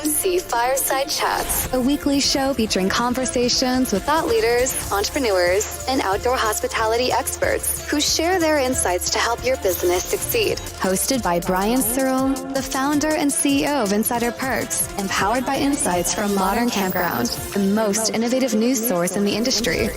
MC Fireside Chats, a weekly show featuring conversations with thought leaders, entrepreneurs, and outdoor hospitality experts who share their insights to help your business succeed. Hosted by Brian Searl, the founder and CEO of Insider Perks, empowered by insights from Modern Campground, the most innovative news source in the industry.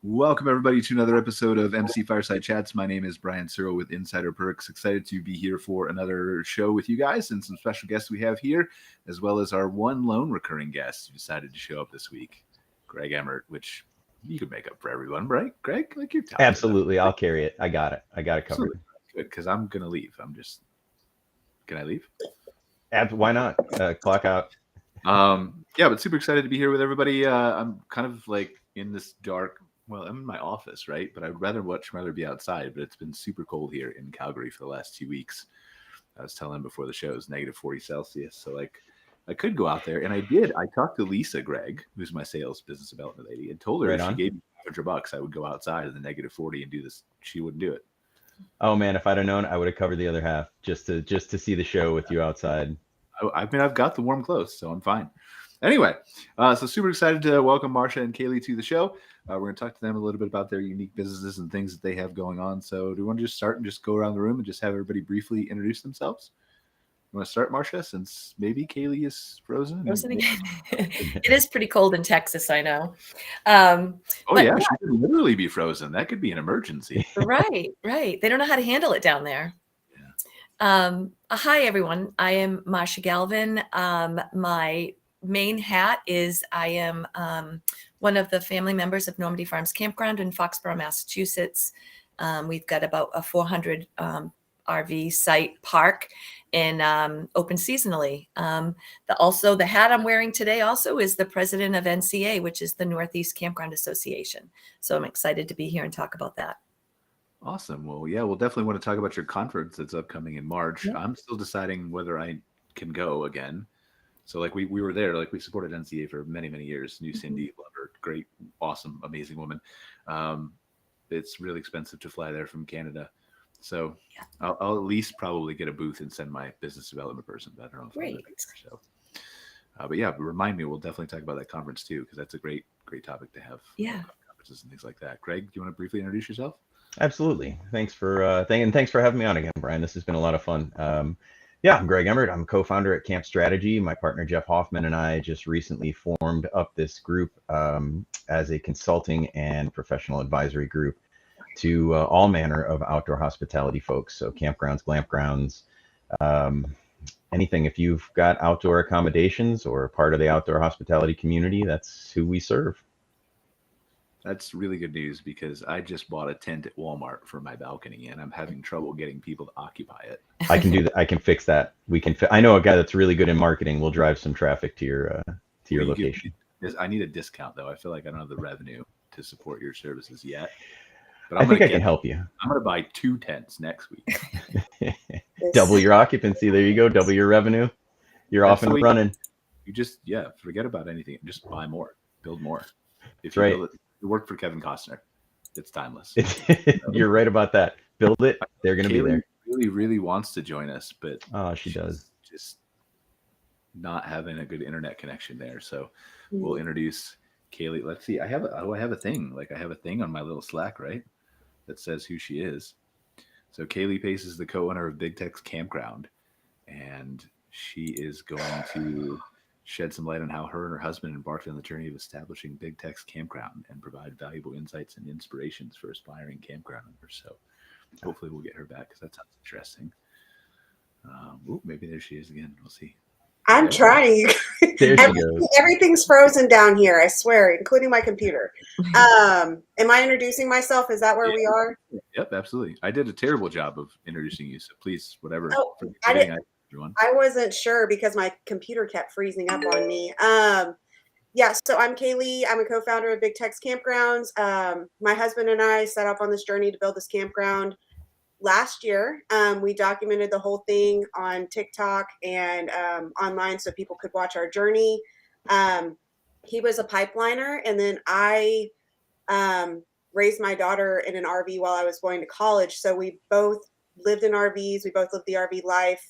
Welcome, everybody, to another episode of MC Fireside Chats. My name is Brian Searl with Insider Perks. Excited to be here for another show with you guys and some special guests we have here, as well as our one lone recurring guest who decided to show up this week, Greg Emmert, which you could make up for everyone, right, Greg? Like you're absolutely. I'll carry it. I got it covered. Good, because I'm going to leave. Can I leave? Why not? Clock out. Yeah, but super excited to be here with everybody. I'm kind of like in this dark. Well, I'm in my office, right? But I'd rather be outside. But it's been super cold here in Calgary for the last 2 weeks. I was telling before the show, it's negative 40 Celsius. So like, I could go out there, and I did. I talked to Lisa Gregg, who's my sales business development lady, and told her if she gave me $100, I would go outside in the negative 40 and do this. She wouldn't do it. Oh man, if I'd have known, I would have covered the other half just to see the show with you outside. I mean, I've got the warm clothes, so I'm fine. Anyway, so super excited to welcome Marcia and Kaylee to the show. We're going to talk to them a little bit about their unique businesses and things that they have going on. So do you want to just start and just go around the room and just have everybody briefly introduce themselves? You want to start, Marcia, since maybe Kaylee is frozen? Frozen again. It is pretty cold in Texas, I know. Yeah, she could literally be frozen. That could be an emergency. Right. They don't know how to handle it down there. Yeah. Hi, everyone. I am Marcia Galvin. My main hat is I am one of the family members of Normandy Farms Campground in Foxborough, Massachusetts. We've got about a 400 RV site park and open seasonally. The hat I'm wearing today also is the president of NCA, which is the Northeast Campground Association. So I'm excited to be here and talk about that. Awesome. Well, yeah, we'll definitely want to talk about your conference that's upcoming in March. Yeah. I'm still deciding whether I can go again. So like we were there, like we supported NCA for many, many years. Knew Cindy, love her, great, awesome, amazing woman. It's really expensive to fly there from Canada. So yeah. I'll at least probably get a booth and send my business development person. I don't know if I'm there, so. But yeah, remind me, we'll definitely talk about that conference too, because that's a great topic to have. Yeah. Conferences and things like that. Greg, do you want to briefly introduce yourself? Absolutely. Thanks for thanks for having me on again, Brian. This has been a lot of fun. Yeah, I'm Greg Emmert. I'm co-founder at Camp Strategy. My partner, Jeff Hoffman, and I just recently formed up this group as a consulting and professional advisory group to all manner of outdoor hospitality folks. So campgrounds, glampgrounds, anything. If you've got outdoor accommodations or part of the outdoor hospitality community, that's who we serve. That's really good news because I just bought a tent at Walmart for my balcony and I'm having trouble getting people to occupy it. I can do that. I can fix that. I know a guy that's really good in marketing. We'll drive some traffic to your location. I need a discount though. I feel like I don't have the revenue to support your services yet. But I think I can help you. I'm going to buy 2 tents next week. Double your occupancy. There you go. Double your revenue. You're off and running. You just, forget about anything. Just buy more, build more. If you build it worked for Kevin Costner. It's timeless. You're right about that. Build it. They're going to be there. Really, really wants to join us, but she does. Just not having a good internet connection there. So we'll introduce Kaylee. Let's see. I have a thing. Like I have a thing on my little Slack, right? That says who she is. So Kaylee Pace is the co-owner of Big Tex Campground, and she is going to shed some light on how her and her husband embarked on the journey of establishing Big Tex Campground and provide valuable insights and inspirations for aspiring campground owners. So hopefully we'll get her back because that sounds interesting. Maybe there she is again. We'll see. I'm trying. There she goes. Everything's frozen down here, I swear, including my computer. Am I introducing myself? Is that where we are? Yep, absolutely. I did a terrible job of introducing you, so please, whatever. Oh, I wasn't sure because my computer kept freezing up on me. Yeah, so I'm Kaylee. I'm a co-founder of Big Tex Campgrounds. My husband and I set off on this journey to build this campground last year. We documented the whole thing on TikTok and online so people could watch our journey. He was a pipeliner, and then I raised my daughter in an RV while I was going to college. So we both lived in RVs. We both lived the RV life.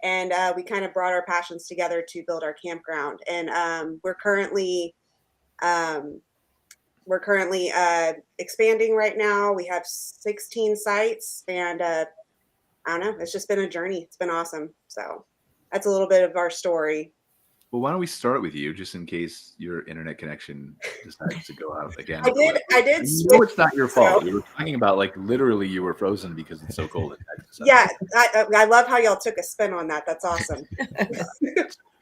And we kind of brought our passions together to build our campground. And we're currently expanding right now. We have 16 sites, and I don't know. It's just been a journey. It's been awesome. So that's a little bit of our story. Well, why don't we start with you, just in case your internet connection decides to go out again? I did. You know it's not your fault. We were talking about like literally you were frozen because it's so cold in Texas. Yeah, I love how y'all took a spin on that. That's awesome.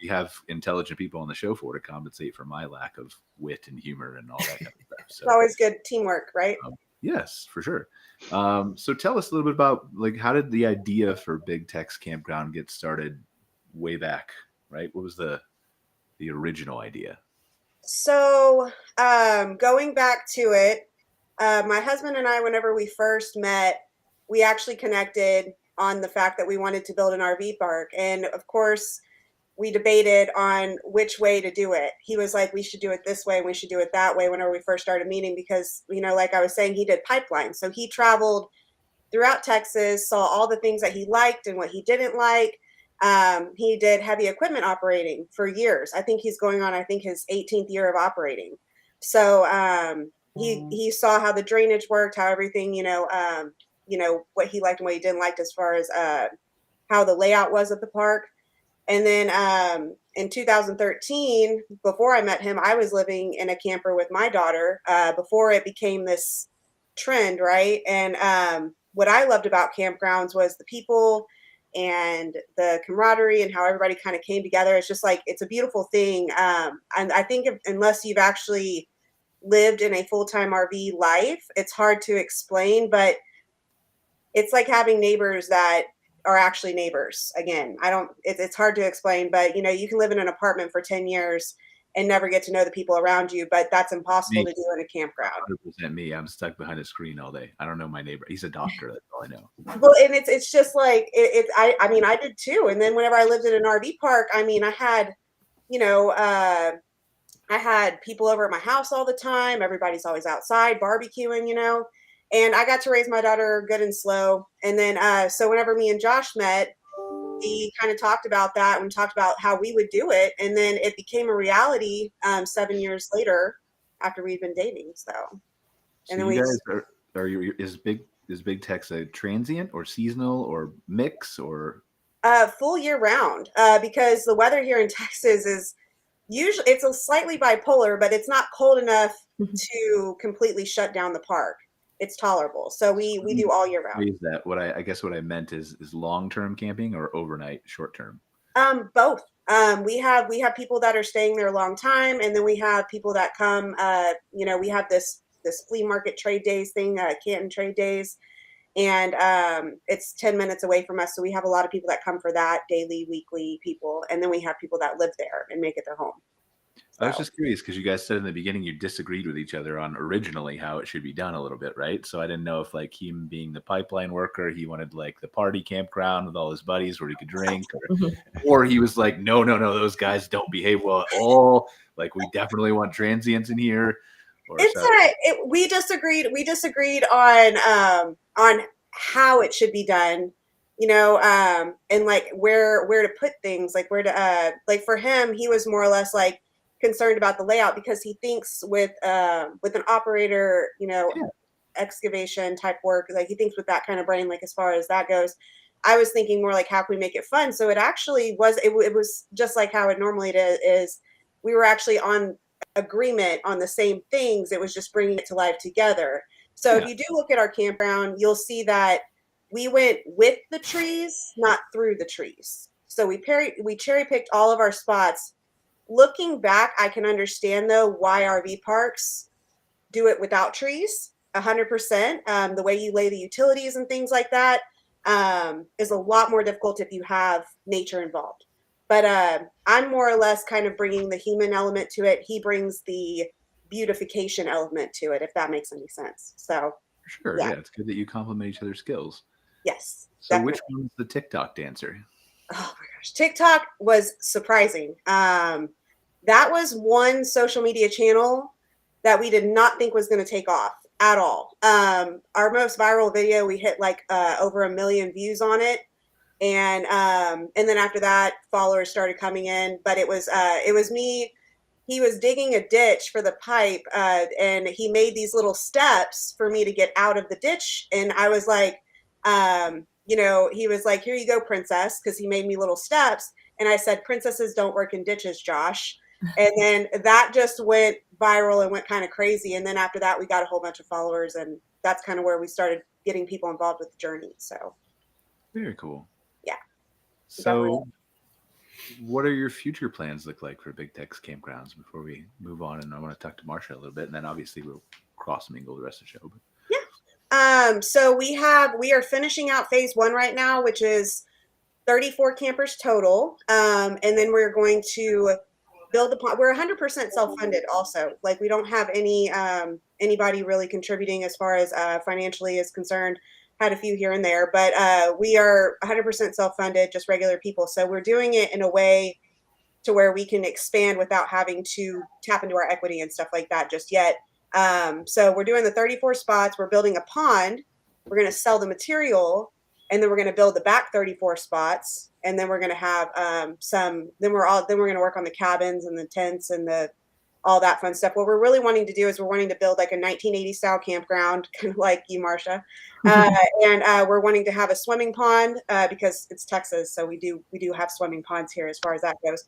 We have intelligent people on the show to compensate for my lack of wit and humor and all that kind of stuff. So, it's always good teamwork, right? Yes, for sure. So tell us a little bit about like how did the idea for Big Tex Campground get started way back, right? What was the original idea? So going back to it, my husband and I, whenever we first met, we actually connected on the fact that we wanted to build an RV park. And of course, we debated on which way to do it. He was like, we should do it this way, and we should do it that way whenever we first started meeting, because, you know, like I was saying, he did pipelines. So he traveled throughout Texas, saw all the things that he liked and what he didn't like. He did heavy equipment operating for years. I think he's going on, his 18th year of operating. So he saw how the drainage worked, how everything, what he liked and what he didn't like as far as how the layout was of the park. And then in 2013, before I met him, I was living in a camper with my daughter before it became this trend, right? And what I loved about campgrounds was the people and the camaraderie and how everybody kind of came together. It's just like, it's a beautiful thing. And I think unless you've actually lived in a full-time RV life, it's hard to explain, but it's like having neighbors that are actually neighbors. Again, it's hard to explain, but you can live in an apartment for 10 years and never get to know the people around you, but that's impossible to do in a campground. 100% me. I'm stuck behind a screen all day. I don't know my neighbor. He's a doctor. That's all I know. Well, and it's just like I did too. And then whenever I lived in an RV park, I had, I had people over at my house all the time. Everybody's always outside barbecuing, and I got to raise my daughter good and slow. And then, so whenever me and Josh met, we kind of talked about that and talked about how we would do it. And then it became a reality 7 years later after we'd been dating. So and then is Big Tex a transient or seasonal or mix or full year round? Because the weather here in Texas is usually, it's a slightly bipolar, but it's not cold enough to completely shut down the park. It's tolerable. So we do all year round. Is that what I guess what I meant is long-term camping or overnight short-term? Both. We have people that are staying there a long time, and then we have people that come, we have this flea market trade days thing, Canton trade days, and it's 10 minutes away from us. So we have a lot of people that come for that, daily, weekly people, and then we have people that live there and make it their home. I was just curious because you guys said in the beginning you disagreed with each other on originally how it should be done a little bit, right? So I didn't know if like him being the pipeline worker, he wanted like the party campground with all his buddies where he could drink, or he was like, no, those guys don't behave well at all. Like we definitely want transients in here. We disagreed. We disagreed on how it should be done, and like where to put things, like where to like for him, he was more or less like concerned about the layout because he thinks with an operator, excavation type work, like he thinks with that kind of brain, like as far as that goes. I was thinking more like how can we make it fun? So it actually was, it was just like how it normally is. We were actually on agreement on the same things. It was just bringing it to life together. So if you do look at our campground, you'll see that we went with the trees, not through the trees. So we cherry picked all of our spots. Looking back, I can understand though why RV parks do it without trees 100%. The way you lay the utilities and things like that is a lot more difficult if you have nature involved. But I'm more or less kind of bringing the human element to it. He brings the beautification element to it, if that makes any sense. So Sure. yeah. Yeah. It's good that you complement each other's skills. Yes. So Definitely. which one's the TikTok dancer? Oh my gosh. TikTok was surprising. That was one social media channel that we did not think was going to take off at all. Our most viral video, we hit like over 1 million views on it. And then after that, followers started coming in, but it was me. He was digging a ditch for the pipe, and he made these little steps for me to get out of the ditch. And I was like, he was like, "Here you go, princess," because he made me little steps. And I said, "Princesses don't work in ditches, Josh." And then that just went viral and went kind of crazy. And then after that, we got a whole bunch of followers, and that's kind of where we started getting people involved with the journey. So very cool. Yeah. So what are your future plans look like for Big Tex Campgrounds before we move on? And I want to talk to Marcia a little bit, and then obviously we'll cross mingle the rest of the show. But. Yeah. So we are finishing out phase 1 right now, which is 34 campers total. And then we're going to build upon, we're 100% self-funded also. Like we don't have anybody really contributing as far as financially is concerned. Had a few here and there, but we are 100% self-funded, just regular people. So we're doing it in a way to where we can expand without having to tap into our equity and stuff like that just yet. So we're doing the 34 spots. We're building a pond. We're going to sell the material, and then we're going to build the back 34 spots. And then we're going to have then we're going to work on the cabins and the tents and all that fun stuff. What we're really wanting to do is we're wanting to build like a 1980 style campground, kind of like you, Marcia. And we're wanting to have a swimming pond because it's Texas. So we do have swimming ponds here as far as that goes.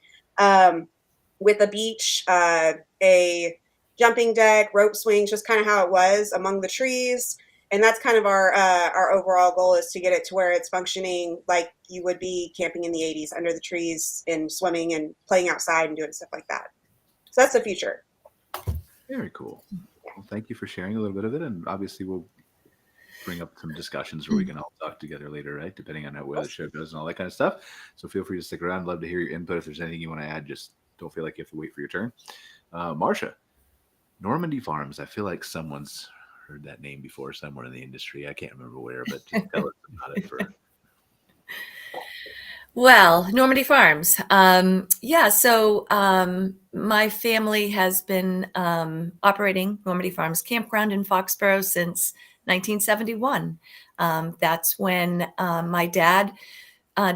With a beach, a jumping deck, rope swings, just kind of how it was among the trees. And that's kind of our overall goal, is to get it to where it's functioning like you would be camping in the 80s under the trees and swimming and playing outside and doing stuff like that. So that's the future. Very cool. Well, thank you for sharing a little bit of it. And obviously we'll bring up some discussions where we can all talk together later, right? Depending on where the show goes and all that kind of stuff. So feel free to stick around. Love to hear your input. If there's anything you want to add, just don't feel like you have to wait for your turn. Marcia, Normandy Farms. I feel like someone's heard that name before somewhere in the industry. I can't remember where, but just tell us about it for. Well, Normandy Farms. So my family has been operating Normandy Farms Campground in Foxborough since 1971. That's when my dad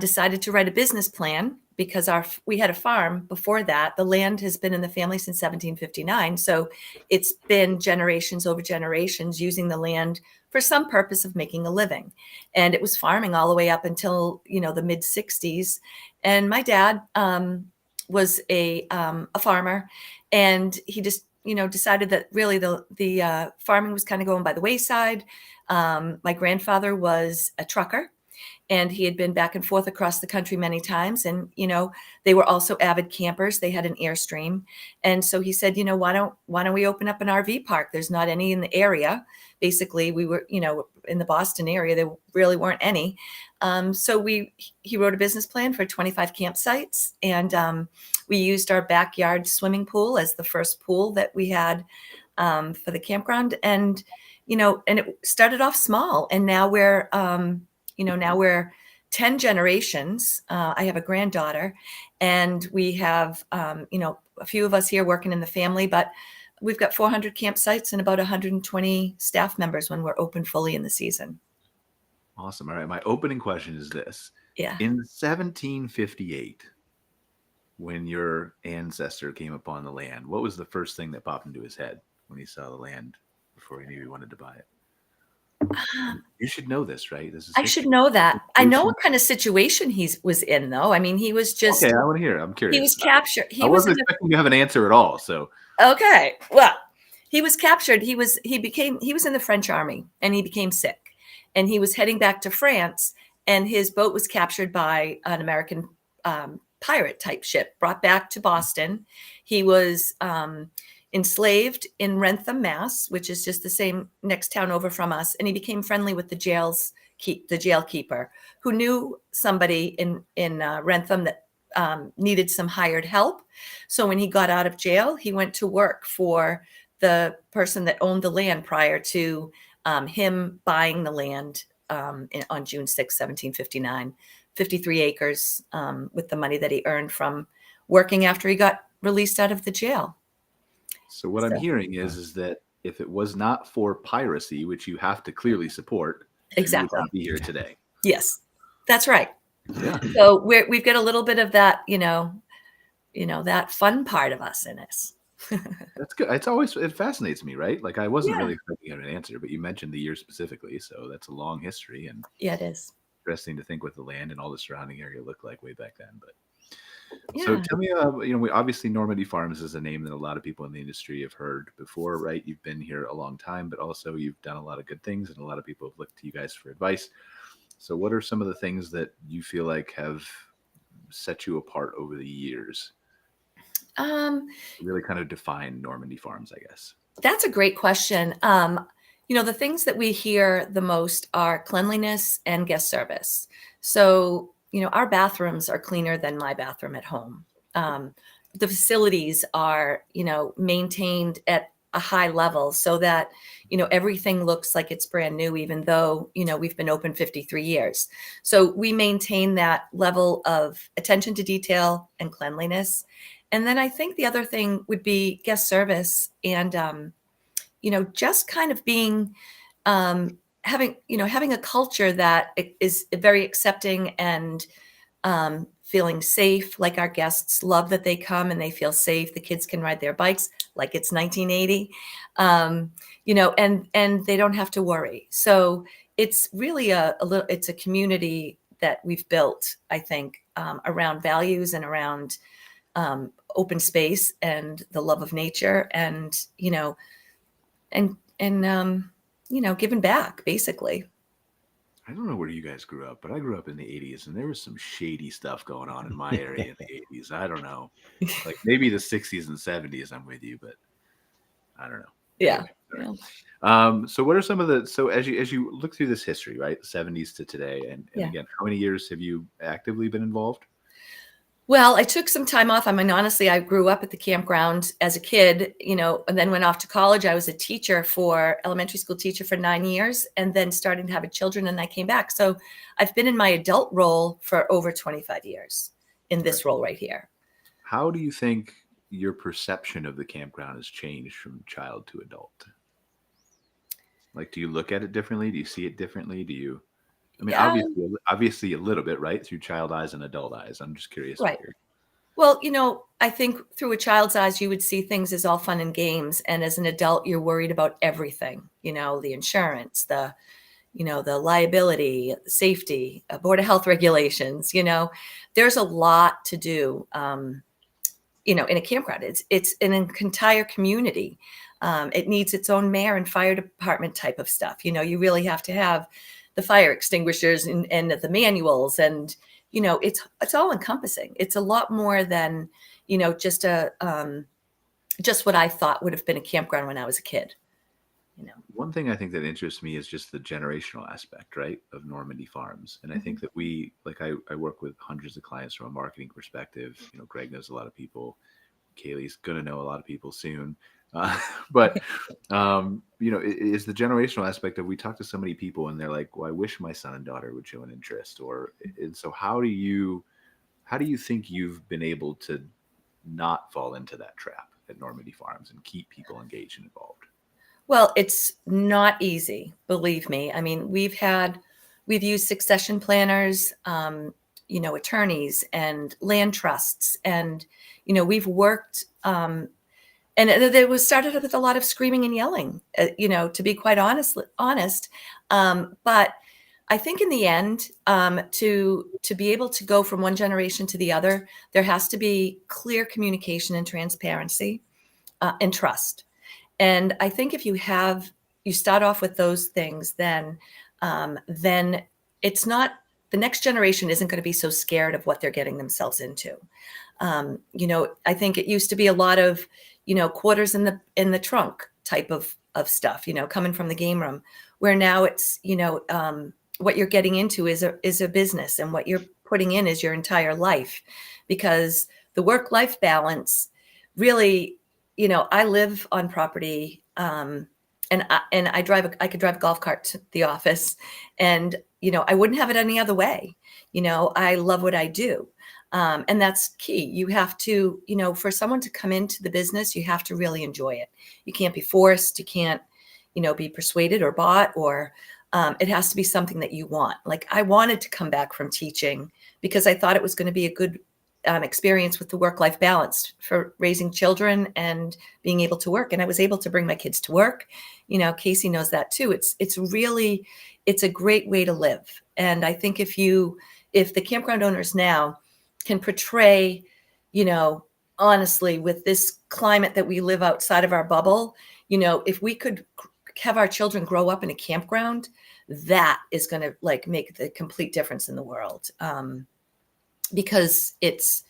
decided to write a business plan, because we had a farm before that. The land has been in the family since 1759. So it's been generations over generations using the land for some purpose of making a living. And it was farming all the way up until, the mid 60s. And my dad was a farmer, and he just, decided that really the farming was kind of going by the wayside. My grandfather was a trucker, and he had been back and forth across the country many times. And, they were also avid campers. They had an Airstream. And so he said, why don't we open up an RV park? There's not any in the area. Basically, we were, in the Boston area, there really weren't any. So he wrote a business plan for 25 campsites. And we used our backyard swimming pool as the first pool that we had for the campground. And, and it started off small. And now we're 10 generations. I have a granddaughter, and we have, a few of us here working in the family, but we've got 400 campsites and about 120 staff members when we're open fully in the season. Awesome. All right. My opening question is this. Yeah. In 1758, when your ancestor came upon the land, what was the first thing that popped into his head when he saw the land before he knew he wanted to buy it? You should know this, right? I should know that. I know what kind of situation he was in, though. I mean, he was just. Okay, I want to hear. I'm curious. He was captured. I wasn't expecting you to have an answer at all. So. Okay. Well, he was captured. He was in the French army, and he became sick, and he was heading back to France, and his boat was captured by an American pirate type ship, brought back to Boston. He was enslaved in Wrentham, Mass, which is just the same next town over from us. And he became friendly with the jail keeper, who knew somebody in Wrentham that needed some hired help. So when he got out of jail, he went to work for the person that owned the land prior to him buying the land on June 6, 1759, 53 acres with the money that he earned from working after he got released out of the jail. So what I'm hearing is that if it was not for piracy, which you have to clearly support, exactly, you would not be here today. Yes, that's right. Yeah. So we've got a little bit of that, that fun part of us in us. That's good. It fascinates me, right? Like I wasn't really expecting an answer, but you mentioned the year specifically, so that's a long history, and yeah, it is interesting to think what the land and all the surrounding area looked like way back then. But yeah. So tell me, we obviously Normandy Farms is a name that a lot of people in the industry have heard before, right? You've been here a long time, but also you've done a lot of good things, and a lot of people have looked to you guys for advice. So what are some of the things that you feel like have set you apart over the years? Really kind of define Normandy Farms, I guess. That's a great question. The things that we hear the most are cleanliness and guest service. So, our bathrooms are cleaner than my bathroom at home. The facilities are, maintained at a high level so that, everything looks like it's brand new, even though, we've been open 53 years. So we maintain that level of attention to detail and cleanliness. And then I think the other thing would be guest service and, just kind of being, having a culture that is very accepting and feeling safe. Like our guests love that they come and they feel safe. The kids can ride their bikes like it's 1980, and they don't have to worry. So it's really it's a community that we've built, I think, around values and around open space and the love of nature and, giving back, basically. I don't know where you guys grew up, but I grew up in the 80s, and there was some shady stuff going on in my area in the 80s. I don't know. Like maybe the 60s and 70s, I'm with you, but I don't know. Yeah. Anyway, so what are some of so as you look through this history, right, the 70s to today, and again, how many years have you actively been involved? Well, I took some time off. I mean, honestly, I grew up at the campground as a kid, and then went off to college. I was a elementary school teacher for 9 years, and then started having children, and I came back. So I've been in my adult role for over 25 years in this role right here. How do you think your perception of the campground has changed from child to adult? Like, do you look at it differently? Do you see it differently? Obviously a little bit, right? Through child eyes and adult eyes. I'm just curious. Right. Well, I think through a child's eyes, you would see things as all fun and games. And as an adult, you're worried about everything, the insurance, the liability, the safety, Board of Health regulations, there's a lot to do, in a campground. It's an entire community. It needs its own mayor and fire department type of stuff. You really have to have the fire extinguishers and the manuals, and it's all encompassing. It's a lot more than just what I thought would have been a campground when I was a kid. One thing I think that interests me is just the generational aspect, right, of Normandy Farms. And I think that I work with hundreds of clients from a marketing perspective. Greg knows a lot of people. Kaylee's gonna know a lot of people soon. But is the generational aspect of, we talk to so many people and they're like, well, I wish my son and daughter would show an interest, and so how do you think you've been able to not fall into that trap at Normandy Farms and keep people engaged and involved? Well, it's not easy, believe me. I mean, we've used succession planners, attorneys and land trusts, and we've worked and it was started with a lot of screaming and yelling, to be quite honest. But I think in the end, to be able to go from one generation to the other, there has to be clear communication and transparency and trust. And I think if you start off with those things, then it's not, the next generation isn't going to be so scared of what they're getting themselves into. I think it used to be a lot of, quarters in the trunk type of stuff, coming from the game room, where now it's, what you're getting into is a business, and what you're putting in is your entire life, because the work-life balance really, I live on property, and I could drive a golf cart to the office, and, I wouldn't have it any other way. I love what I do. And that's key. You have to, for someone to come into the business, you have to really enjoy it. You can't be forced. You can't, be persuaded or bought, or it has to be something that you want. Like, I wanted to come back from teaching because I thought it was going to be a good experience with the work-life balance for raising children and being able to work. And I was able to bring my kids to work. Casey knows that too. It's a great way to live. And I think if the campground owners now can portray, honestly, with this climate that we live outside of our bubble, if we could have our children grow up in a campground, that is going to make the complete difference in the world. Because it's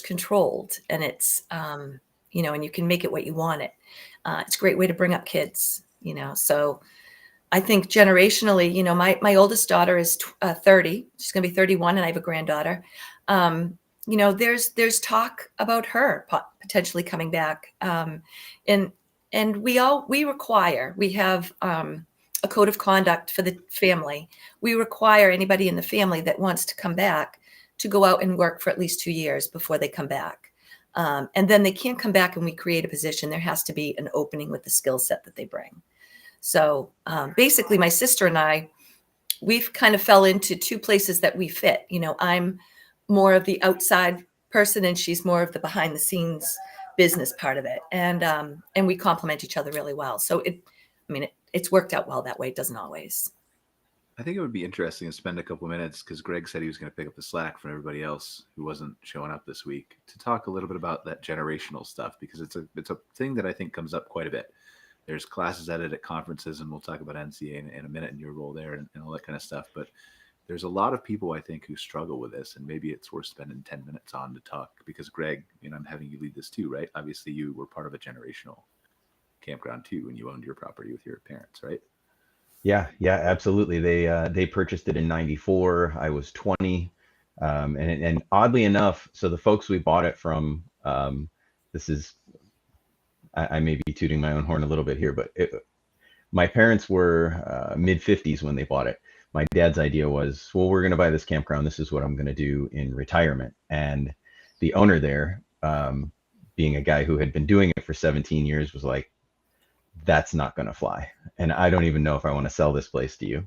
controlled, and it's, and you can make it what you want it. It's a great way to bring up kids, so I think generationally, my oldest daughter is 30, she's going to be 31, and I have a granddaughter. There's talk about her potentially coming back. And we have a code of conduct for the family. We require anybody in the family that wants to come back to go out and work for at least 2 years before they come back. And then they can't come back and we create a position. There has to be an opening with the skill set that they bring. So basically, my sister and I, we've kind of fell into two places that we fit. I'm more of the outside person, and she's more of the behind the scenes business part of it. And we complement each other really well. So it's worked out well that way. It doesn't always. I think it would be interesting to spend a couple of minutes, because Greg said he was going to pick up the slack from everybody else who wasn't showing up this week, to talk a little bit about that generational stuff, because it's a thing that I think comes up quite a bit. There's classes at it at conferences, and we'll talk about NCA in a minute and your role there and all that kind of stuff. But there's a lot of people, I think, who struggle with this, and maybe it's worth spending 10 minutes on to talk, because Greg, I'm having you lead this too, right? Obviously, you were part of a generational campground too when you owned your property with your parents, right? Yeah, absolutely. They purchased it in '94. I was 20, and oddly enough, so the folks we bought it from, this is, I may be tooting my own horn a little bit here, but my parents were mid 50s when they bought it. My dad's idea was, well, we're going to buy this campground. This is what I'm going to do in retirement. And the owner there, being a guy who had been doing it for 17 years, was like, that's not going to fly. And I don't even know if I want to sell this place to you.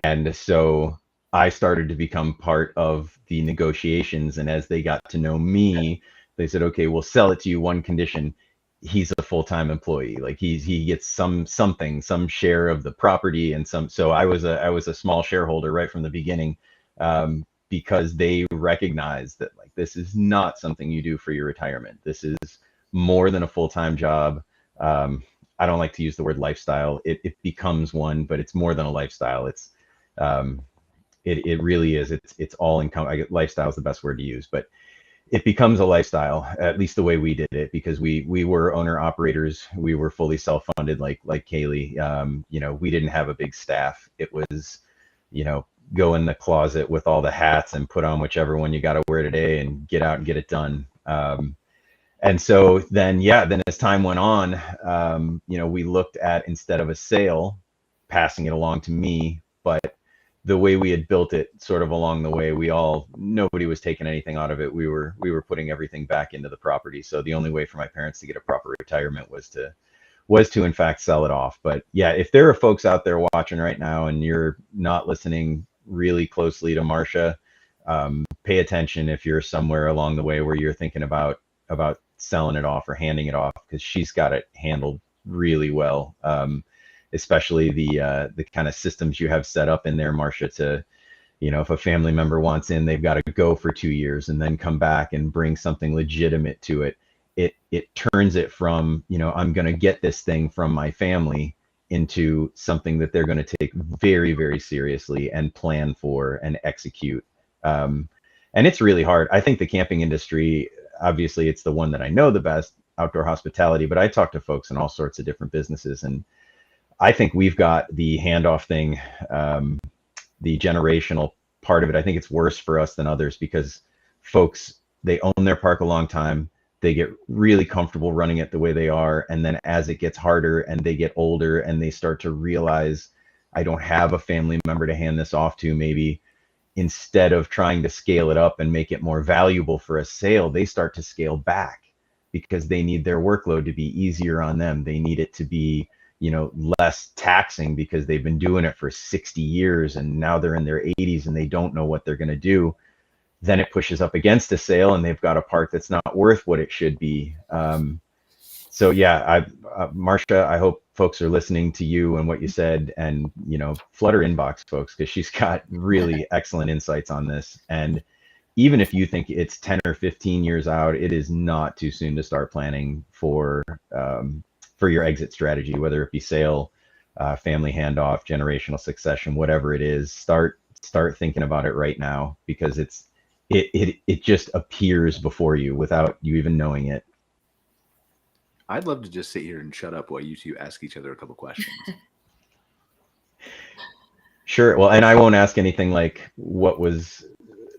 And so I started to become part of the negotiations. And as they got to know me, they said, okay, we'll sell it to you, one condition: he's a full-time employee. Like he gets some share of the property and some. So I was a small shareholder right from the beginning, because they recognized that, like, this is not something you do for your retirement. This is more than a full-time job. I don't like to use the word lifestyle. It becomes one, but it's more than a lifestyle. It's it really is. It's all income. Lifestyle is the best word to use, but it becomes a lifestyle, at least the way we did it, because we were owner operators. We were fully self-funded, like Kaylee. We didn't have a big staff. It was, go in the closet with all the hats and put on whichever one you got to wear today and get out and get it done. And so then as time went on, we looked at, instead of a sale, passing it along to me, but the way we had built it, sort of along the way, nobody was taking anything out of it. We were putting everything back into the property. So the only way for my parents to get a proper retirement was to in fact sell it off. But yeah, if there are folks out there watching right now and you're not listening really closely to Marcia, pay attention if you're somewhere along the way where you're thinking about selling it off or handing it off, because she's got it handled really well. Especially the kind of systems you have set up in there, Marcia, to, if a family member wants in, they've got to go for 2 years and then come back and bring something legitimate to it. It turns it from, I'm going to get this thing from my family, into something that they're going to take very, very seriously and plan for and execute. And it's really hard. I think the camping industry, obviously it's the one that I know the best, outdoor hospitality, but I talk to folks in all sorts of different businesses, and I think we've got the handoff thing, the generational part of it. I think it's worse for us than others, because folks, they own their park a long time. They get really comfortable running it the way they are. And then as it gets harder and they get older and they start to realize, I don't have a family member to hand this off to, maybe instead of trying to scale it up and make it more valuable for a sale, they start to scale back because they need their workload to be easier on them. They need it to be, less taxing because they've been doing it for 60 years and now they're in their 80s and they don't know what they're going to do. Then it pushes up against a sale and they've got a park that's not worth what it should be. So yeah, Marcia, I hope folks are listening to you and what you said, and flood her inbox, folks, because she's got really excellent insights on this. And even if you think it's 10 or 15 years out, it is not too soon to start planning for your exit strategy, whether it be sale, family handoff, generational succession, whatever it is. Start thinking about it right now, because it just appears before you without you even knowing it. I'd love to just sit here and shut up while you two ask each other a couple questions. Sure. Well, and I won't ask anything like what was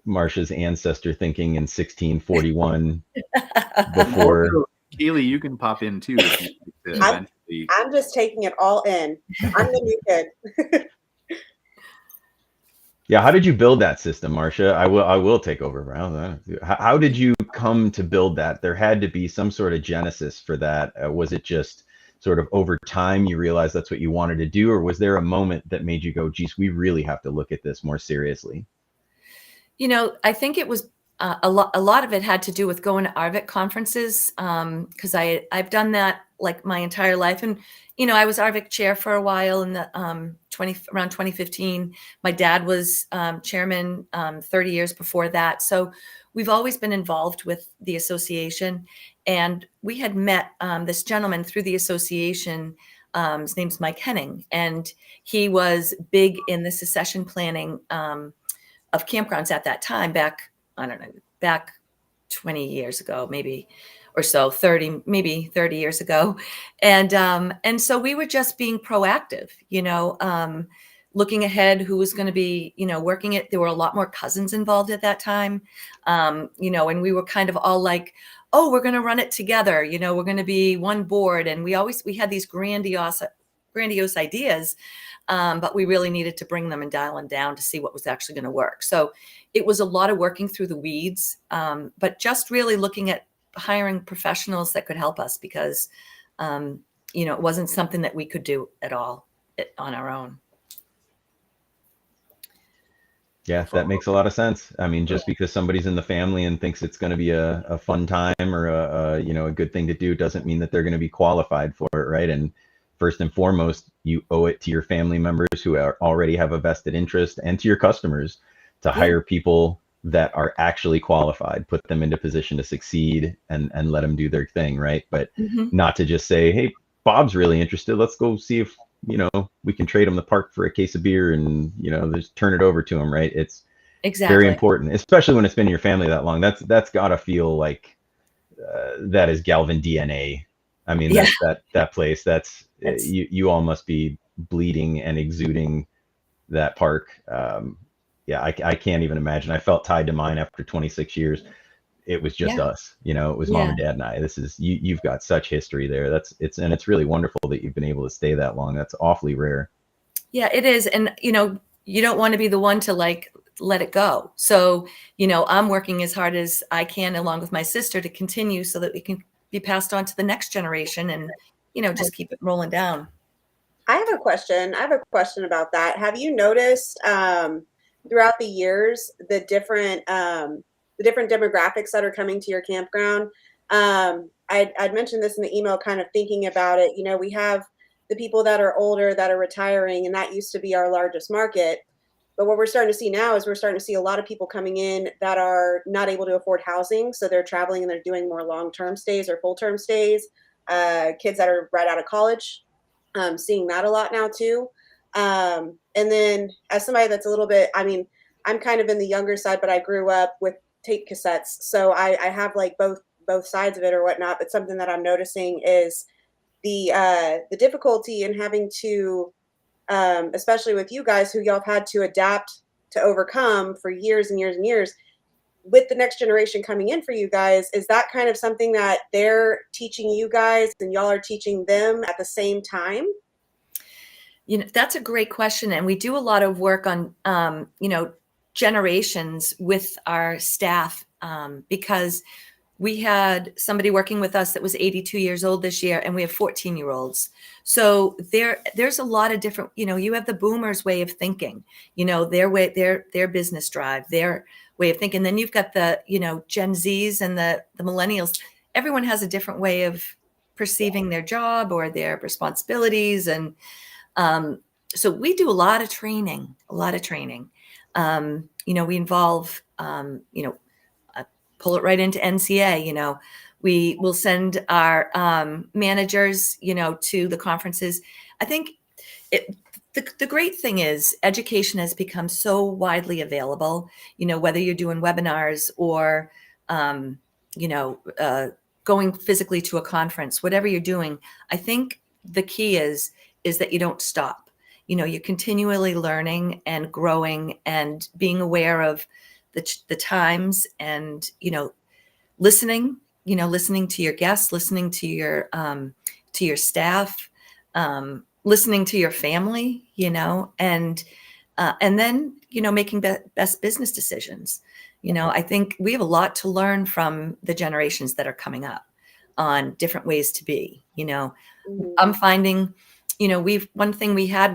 Marcia's ancestor thinking in 1641 before. Kaylee, you can pop in too. If you like to I'm just taking it all in. I'm the new kid. Yeah, how did you build that system, Marcia? I will take over. How did you come to build that? There had to be some sort of genesis for that. Was it just sort of over time you realized that's what you wanted to do, or was there a moment that made you go, geez, we really have to look at this more seriously? I think it was a lot of it had to do with going to ARVIC conferences, because I've done that like my entire life. And, I was ARVIC chair for a while in the around 2015. My dad was chairman 30 years before that. So we've always been involved with the association. And we had met this gentleman through the association. His name's Mike Henning. And he was big in the succession planning of campgrounds at that time, back 20 years ago, maybe, or so, 30 years ago. And so we were just being proactive, looking ahead, who was going to be, working it. There were a lot more cousins involved at that time, and we were kind of all like, oh, we're going to run it together. We're going to be one board. And we had these grandiose ideas, but we really needed to bring them and dial them down to see what was actually going to work. So it was a lot of working through the weeds, but just really looking at hiring professionals that could help us, because, it wasn't something that we could do at all on our own. Yeah, that makes a lot of sense. I mean, just because somebody's in the family and thinks it's going to be a fun time or a good thing to do doesn't mean that they're going to be qualified for it, right? And first and foremost, you owe it to your family members who already have a vested interest, and to your customers to hire people that are actually qualified, put them into position to succeed, and let them do their thing, right? But not to just say, hey, Bob's really interested, let's go see if we can trade him the park for a case of beer and just turn it over to him, right? It's very important, especially when it's been in your family that long. That's got to feel like that is Galvin DNA. I mean, that place, that's you all must be bleeding and exuding that park. I can't even imagine. I felt tied to mine after 26 years. It was just us, it was mom and dad and I. This is you've got such history there. It's really wonderful that you've been able to stay that long. That's awfully rare. Yeah, it is. And you don't want to be the one to let it go. So, I'm working as hard as I can along with my sister to continue so that we can be passed on to the next generation and, just keep it rolling down. I have a question about that. Have you noticed throughout the years the different demographics that are coming to your campground? I'd mentioned this in the email, kind of thinking about it. We have the people that are older that are retiring, and that used to be our largest market. But what we're starting to see now is we're starting to see a lot of people coming in that are not able to afford housing. So they're traveling and they're doing more long-term stays or full-term stays. Kids that are right out of college, seeing that a lot now too. And then as somebody that's a little bit, I'm kind of in the younger side, but I grew up with tape cassettes. So I have like both sides of it or whatnot. But something that I'm noticing is the difficulty in having to, especially with you guys who y'all have had to adapt to overcome for years and years and years. with the next generation coming in for you guys, is that kind of something that they're teaching you guys and y'all are teaching them at the same time? That's a great question. And we do a lot of work on, generations with our staff, because we had somebody working with us that was 82 years old this year, and we have 14-year-olds. So there's a lot of different, you have the boomers way of thinking, their way, their business drive, their way of thinking. Then you've got the, Gen Zs and the millennials. Everyone has a different way of perceiving their job or their responsibilities. And so we do a lot of training. We involve, pull it right into NCA. We will send our managers, to the conferences. I think the great thing is education has become so widely available, whether you're doing webinars or, going physically to a conference, whatever you're doing. I think the key is that you don't stop. You're continually learning and growing and being aware of the times and, listening to your guests, listening to your staff, listening to your family, and then, making best business decisions. I think we have a lot to learn from the generations that are coming up on different ways to be. I'm finding, one thing we had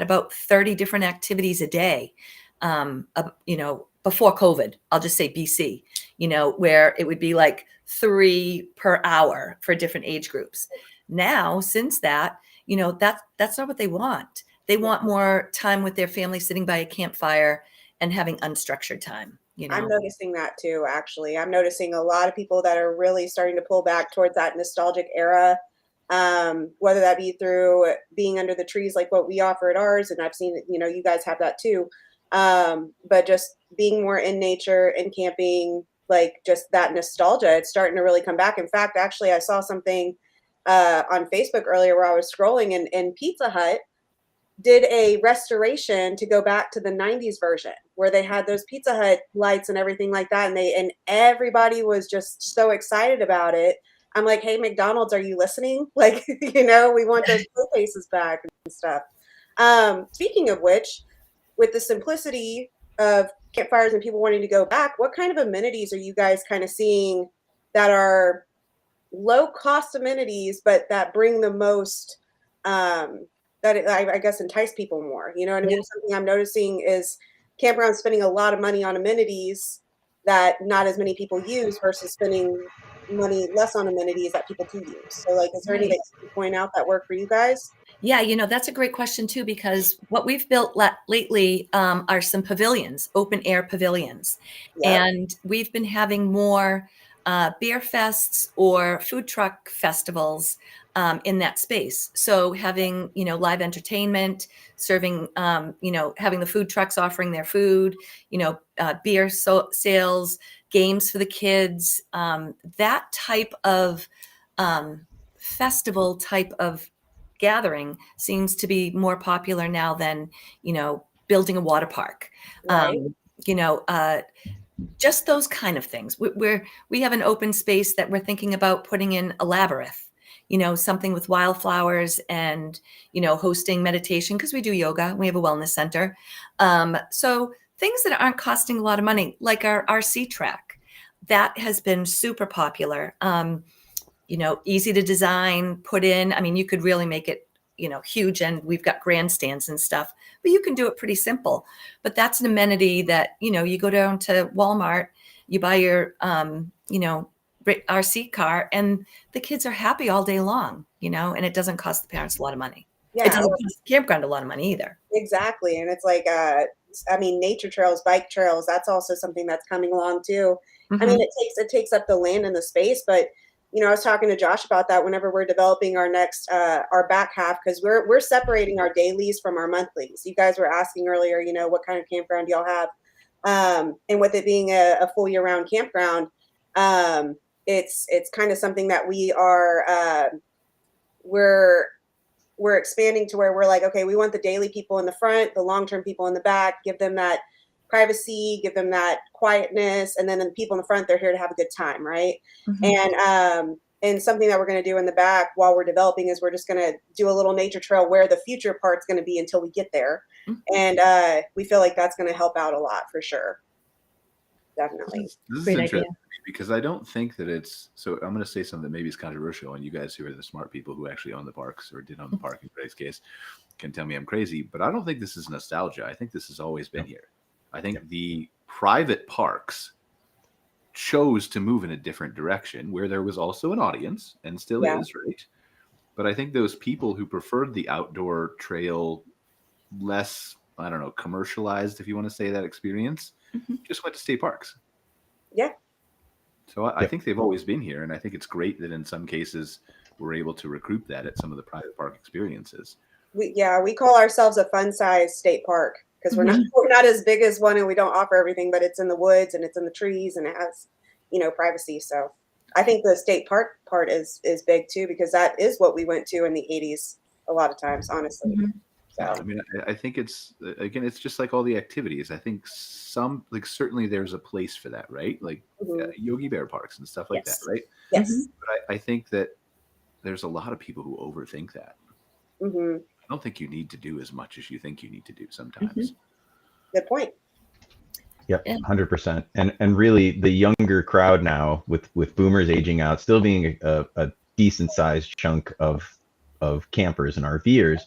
about 30 different activities a day, before COVID, I'll just say BC, where it would be like 3 per hour for different age groups. Now, since that, that's not what they want. They want more time with their family, sitting by a campfire and having unstructured time. I'm noticing that too, actually. I'm noticing a lot of people that are really starting to pull back towards that nostalgic era, whether that be through being under the trees like what we offer at ours. And I've seen, you guys have that too. But just being more in nature and camping, like just that nostalgia, it's starting to really come back. In fact, actually, I saw something on Facebook earlier where I was scrolling and Pizza Hut did a restoration to go back to the 90s version where they had those Pizza Hut lights and everything like that. And everybody was just so excited about it. I'm like, hey, McDonald's, are you listening? Like, we want those showcases back and stuff. Speaking of which, with the simplicity of campfires and people wanting to go back, what kind of amenities are you guys kind of seeing that are low cost amenities, but that bring the most, I guess entice people more? You know what I mean? Something I'm noticing is campgrounds spending a lot of money on amenities that not as many people use versus spending money less on amenities that people do use. So like, is there any that you can point out that work for you guys? Yeah, that's a great question too, because what we've built lately are some pavilions, open air pavilions. Yep. And we've been having more beer fests or food truck festivals in that space. So having, live entertainment, serving, having the food trucks offering their food, beer sales, games for the kids, that type of festival type of gathering seems to be more popular now than, building a water park. Right. Just those kind of things. We have an open space that we're thinking about putting in a labyrinth, something with wildflowers and, hosting meditation, because we do yoga. We have a wellness center. So things that aren't costing a lot of money, like our RC track, that has been super popular. Easy to design, put in. I mean, you could really make it, huge, and we've got grandstands and stuff, but you can do it pretty simple. But that's an amenity that, you go down to Walmart, you buy your, RC car, and the kids are happy all day long, and it doesn't cost the parents a lot of money. Yeah. It doesn't cost the campground a lot of money either. Exactly. And it's like, nature trails, bike trails, that's also something that's coming along too. Mm-hmm. I mean, it takes up the land and the space, but I was talking to Josh about that whenever we're developing our next, our back half, because we're separating our dailies from our monthlies. You guys were asking earlier, what kind of campground y'all have, and with it being a full year-round campground, it's kind of something that we are, we're expanding to where we're like, okay, we want the daily people in the front, the long-term people in the back, give them that privacy, give them that quietness, and then the people in the front, they're here to have a good time, right? And something that we're going to do in the back while we're developing is we're just going to do a little nature trail where the future part's going to be until we get there. And we feel like that's going to help out a lot for sure. Definitely. This is Great interesting idea. because I don't think that it's, so I'm going to say something that maybe is controversial, and you guys who are the smart people who actually own the parks or did own the park in Gray's case can tell me I'm crazy, but I don't think this is nostalgia. I think this has always been here. I think the private parks chose to move in a different direction where there was also an audience and still is, right? But I think those people who preferred the outdoor trail, less, I don't know, commercialized, if you want to say that experience, just went to state parks. Yeah. So I think they've always been here. And I think it's great that in some cases we're able to recruit that at some of the private park experiences. We call ourselves a fun size state park because we're not as big as one and we don't offer everything, but it's in the woods and it's in the trees and it has, privacy. So I think the state park part is big too, because that is what we went to in the 80s a lot of times, honestly. So. I mean, I think it's, again, it's just like all the activities. I think certainly there's a place for that, right? Like Yogi Bear parks and stuff like that, right? Yes. But I think that there's a lot of people who overthink that. I don't think you need to do as much as you think you need to do sometimes. Good point. Yep, 100%. And really, the younger crowd now, with boomers aging out, still being a decent sized chunk of campers and RVers,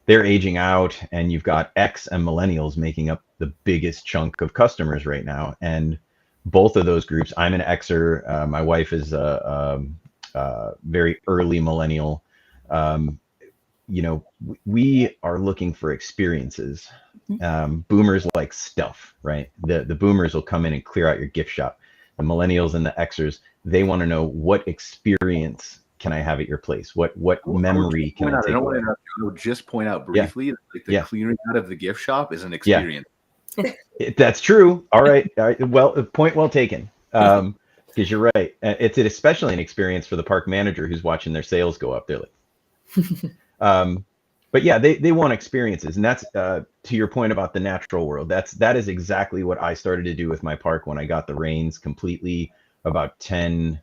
they're aging out, and you've got X and millennials making up the biggest chunk of customers right now. And both of those groups, I'm an Xer. My wife is a very early millennial. We are looking for experiences. Boomers like stuff, right? The boomers will come in and clear out your gift shop. The millennials and the Xers, they want to know, what experience can I have at your place? What memory can I take away? I would just point out briefly, like the clearing out of the gift shop is an experience. That's true. All right. Well, point well taken. Because you're right. It's especially an experience for the park manager who's watching their sales go up. They're like, but yeah, they want experiences. And that's to your point about the natural world. That is exactly what I started to do with my park when I got the reins completely about 10,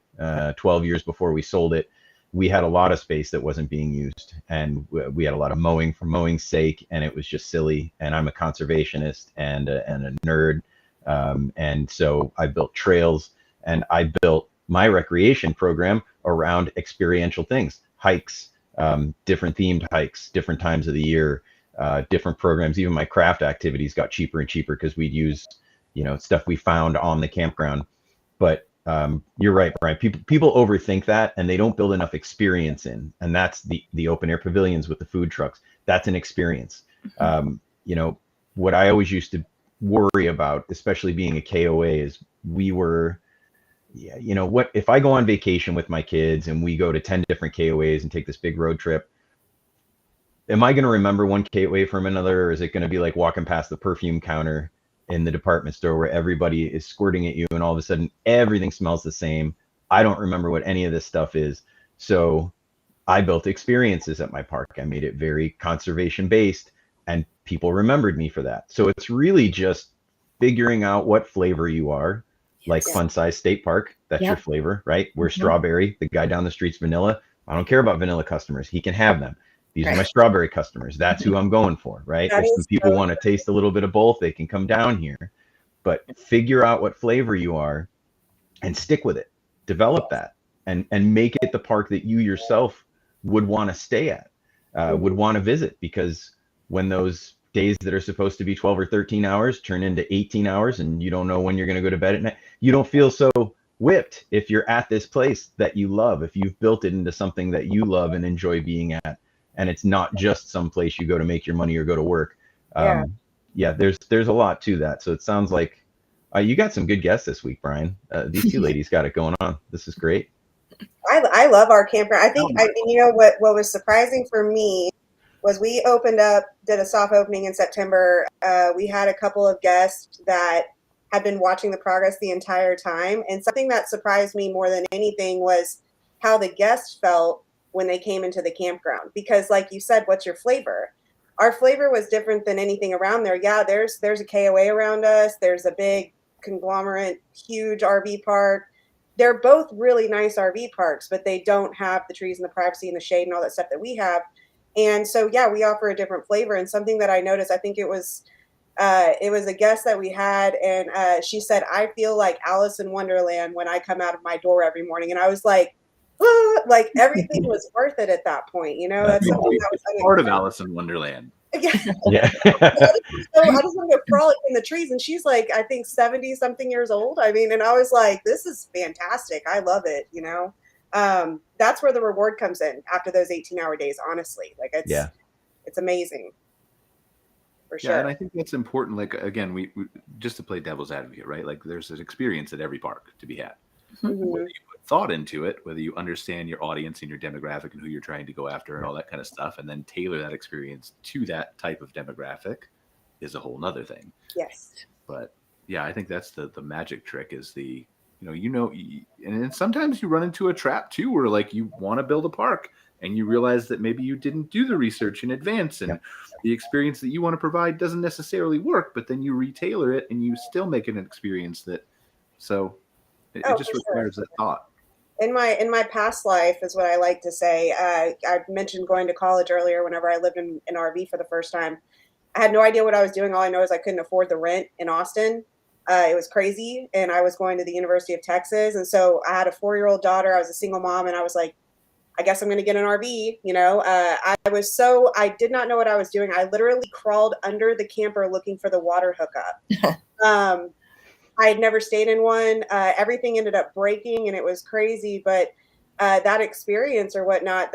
12 years before we sold it. We had a lot of space that wasn't being used, and we had a lot of mowing for mowing's sake, and it was just silly. And I'm a conservationist and a nerd. And so I built trails, and I built my recreation program around experiential things, hikes, different themed hikes, different times of the year, different programs. Even my craft activities got cheaper and cheaper because we'd use, stuff we found on the campground. But you're right, Brian. People overthink that, and they don't build enough experience in. And that's the open air pavilions with the food trucks. That's an experience. What I always used to worry about, especially being a KOA, is we were, what if I go on vacation with my kids and we go to 10 different KOAs and take this big road trip? Am I going to remember one KOA from another, or is it going to be like walking past the perfume counter in the department store where everybody is squirting at you and all of a sudden everything smells the same? I don't remember what any of this stuff is. So I built experiences at my park. I made it very conservation based, and people remembered me for that. So it's really just figuring out what flavor you are. Like Fun Size State Park, that's your flavor, right? We're strawberry. The guy down the street's vanilla. I don't care about vanilla customers. He can have them. These are my strawberry customers. That's who I'm going for, right? If some people want to taste a little bit of both, they can come down here. But figure out what flavor you are and stick with it. Develop that and make it the park that you yourself would want to stay at, would want to visit. Because when those days that are supposed to be 12 or 13 hours turn into 18 hours and you don't know when you're going to go to bed at night, you don't feel so whipped if you're at this place that you love, if you've built it into something that you love and enjoy being at. And it's not just some place you go to make your money or go to work. There's a lot to that. So it sounds like you got some good guests this week, Brian. These two ladies got it going on. This is great. I love our campground. I think, what was surprising for me was we did a soft opening in September. We had a couple of guests that had been watching the progress the entire time. And something that surprised me more than anything was how the guests felt when they came into the campground. Because like you said, what's your flavor? our flavor was different than anything around there. Yeah, there's a KOA around us. There's a big conglomerate, huge RV park. They're both really nice RV parks, but they don't have the trees and the privacy and the shade and all that stuff that we have. And so, yeah, we offer a different flavor. And something that I noticed, I think it was a guest that we had, and she said, "I feel like Alice in Wonderland when I come out of my door every morning." And I was like, "Ah," like everything was worth it at that point. You know, that's something that was part of Alice in Wonderland. Yeah. Yeah. So I just want to go frolic in the trees. And she's like, I think 70 something years old. I mean, and I was like, this is fantastic. I love it. You know, that's where the reward comes in after those 18-hour days, honestly. Like it's amazing. For sure. Yeah, and I think that's important. Like, again, we just to play devil's advocate, right? Like there's an experience at every park to be had. Mm-hmm. Whether you put thought into it, whether you understand your audience and your demographic and who you're trying to go after and all that kind of stuff, and then tailor that experience to that type of demographic is a whole nother thing. Yes. But yeah, I think that's the magic trick is and sometimes you run into a trap too, where like you want to build a park and you realize that maybe you didn't do the research in advance and the experience that you want to provide doesn't necessarily work, but then you retailer it and you still make it an experience that, so it just requires that thought. In my past life is what I like to say. I mentioned going to college earlier. Whenever I lived in an RV for the first time, I had no idea what I was doing. All I know is I couldn't afford the rent in Austin. It was crazy. And I was going to the University of Texas. And so I had a 4-year-old daughter. I was a single mom. And I was like, I guess I'm going to get an RV. You know, I did not know what I was doing. I literally crawled under the camper looking for the water hookup. I had never stayed in one. Everything ended up breaking and it was crazy. But that experience or whatnot,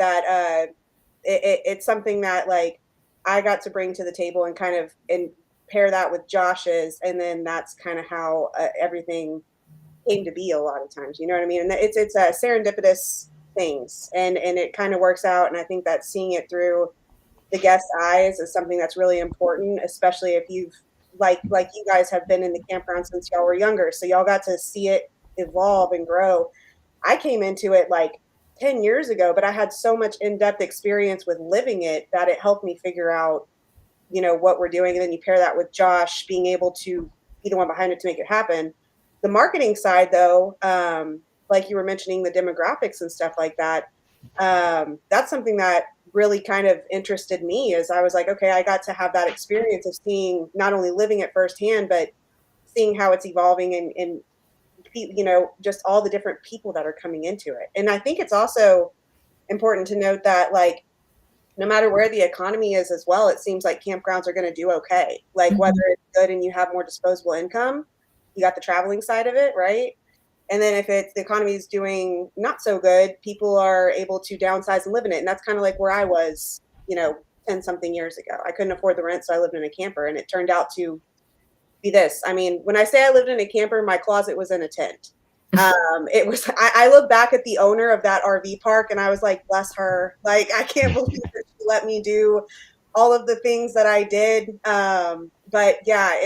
it's something that like I got to bring to the table and kind of and pair that with Josh's. And then that's kind of how everything came to be a lot of times. You know what I mean? And it's serendipitous things and it kind of works out. And I think that seeing it through the guest's eyes is something that's really important, especially if you've like you guys have been in the campground since y'all were younger. So y'all got to see it evolve and grow. I came into it like 10 years ago, but I had so much in-depth experience with living it that it helped me figure out, you know, what we're doing. And then you pair that with Josh being able to be the one behind it to make it happen. The marketing side though, like you were mentioning the demographics and stuff like that. That's something that really kind of interested me is I was like, okay, I got to have that experience of seeing, not only living it firsthand, but seeing how it's evolving and you know, just all the different people that are coming into it. And I think it's also important to note that like, no matter where the economy is as well, it seems like campgrounds are going to do okay. Like whether it's good and you have more disposable income, you got the traveling side of it, right? And then if the economy is doing not so good, people are able to downsize and live in it. And that's kind of like where I was, you know, 10 something years ago. I couldn't afford the rent, so I lived in a camper, and it turned out to be this. I mean, when I say I lived in a camper, my closet was in a tent. It was, I look back at the owner of that RV park and I was like, bless her. Like, I can't believe that she let me do all of the things that I did. But yeah,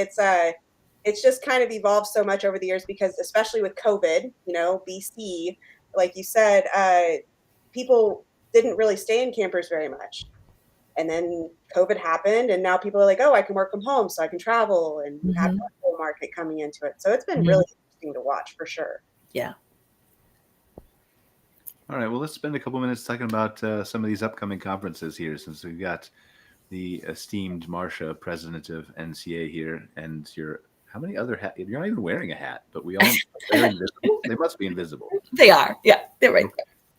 it's just kind of evolved so much over the years because especially with COVID, you know, BC, like you said, people didn't really stay in campers very much. And then COVID happened and now people are like, oh, I can work from home so I can travel and have a whole market coming into it. So it's been really interesting to watch for sure. Yeah. All right. Well, let's spend a couple minutes talking about some of these upcoming conferences here, since we've got the esteemed Marcia, president of NCA here, and how many other hats? You're not even wearing a hat, but they're invisible. They must be invisible. They are. Yeah, they're right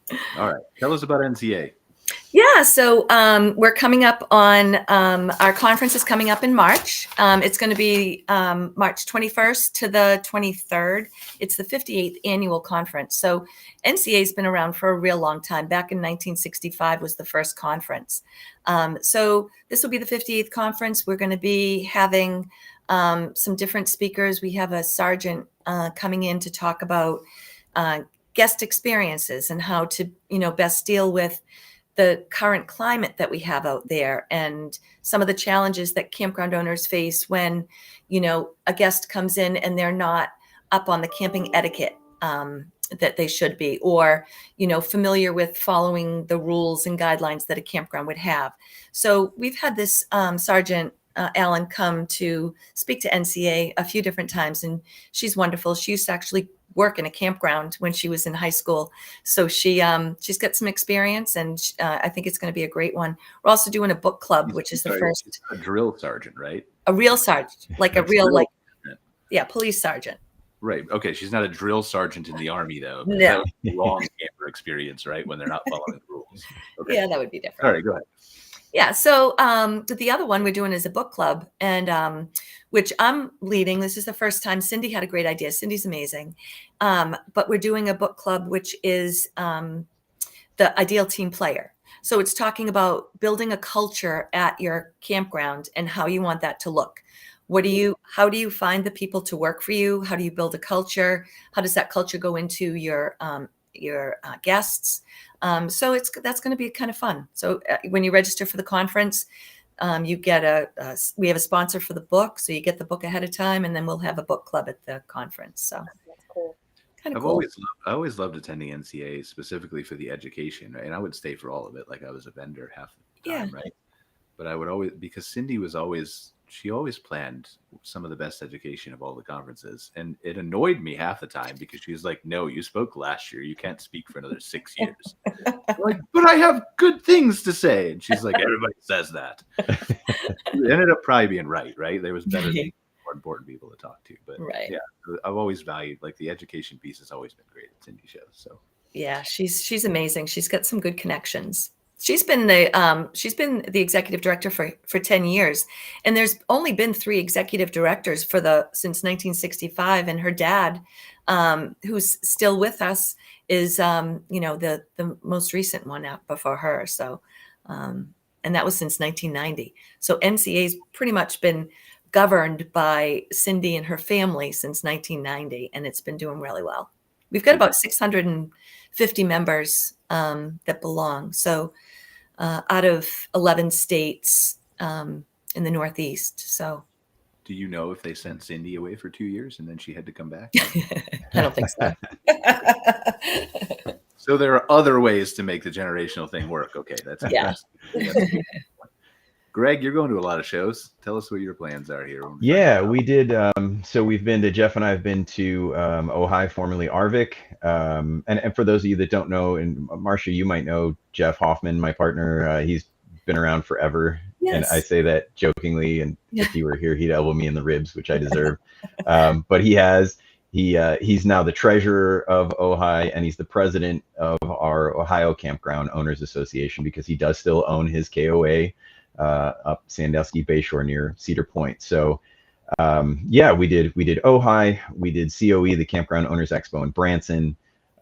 there. All right. Tell us about NCA. Yeah, so we're coming up on our conference is coming up in March. It's going to be March 21st to the 23rd. It's the 58th annual conference. So NCA has been around for a real long time. Back in 1965 was the first conference. So this will be the 58th conference. We're going to be having some different speakers. We have a sergeant coming in to talk about guest experiences and how to, best deal with the current climate that we have out there and some of the challenges that campground owners face when, a guest comes in and they're not up on the camping etiquette. that they should be, or, familiar with following the rules and guidelines that a campground would have. So we've had this Sergeant Allen come to speak to NCA a few different times, and she's wonderful. She used to actually work in a campground when she was in high school. So she's got some experience, and I think it's going to be a great one. We're also doing a book club, which is the first. She's a drill sergeant, right? A real sergeant, like a real, like, yeah, police sergeant. Right. Okay. She's not a drill sergeant in the Army, though. No. That would be a long camper experience, right? When they're not following the rules. Okay. Yeah, that would be different. All right, go ahead. Yeah. So the other one we're doing is a book club, and which I'm leading. This is the first time. Cindy had a great idea. Cindy's amazing. But we're doing a book club, which is the ideal team player. So it's talking about building a culture at your campground and how you want that to look. How do you find the people to work for you? How do you build a culture? How does that culture go into your guests? So that's going to be kind of fun. So when you register for the conference, you get we have a sponsor for the book, so you get the book ahead of time, and then we'll have a book club at the conference. So That's cool. kind of cool. I always loved attending NCA specifically for the education, right? And I would stay for all of it, like I was a vendor half the time, right? But I would always, because Cindy she always planned some of the best education of all the conferences. And it annoyed me half the time because she was like, no, you spoke last year. You can't speak for another 6 years. I'm like, but I have good things to say. And she's like, everybody says that. It ended up probably being right? There was better people, more important people to talk to. But yeah, I've always valued, like, the education piece has always been great at Cindy shows. So yeah, she's amazing. She's got some good connections. She's been the executive director for 10 years, and there's only been 3 executive directors since 1965. And her dad, who's still with us, is the most recent one out before her. So, and that was since 1990. So NCA's pretty much been governed by Cindy and her family since 1990, and it's been doing really well. We've got about 650 members that belong. So out of 11 states in the Northeast. So do you know if they sent Cindy away for 2 years and then she had to come back? I don't think so. So there are other ways to make the generational thing work. Okay, that's interesting. Greg, you're going to a lot of shows. Tell us what your plans are here. Yeah, we did. So we've been to, Jeff and I have been to Ojai, formerly Arvik. And for those of you that don't know, and Marcia, you might know Jeff Hoffman, my partner. He's been around forever. Yes. And I say that jokingly. And if he were here, he'd elbow me in the ribs, which I deserve. But he's now the treasurer of Ojai, and he's the president of our Ohio Campground Owners Association, because he does still own his KOA up Sandusky Bayshore near Cedar Point. So we did Ojai, we did COE, the Campground Owners Expo in Branson.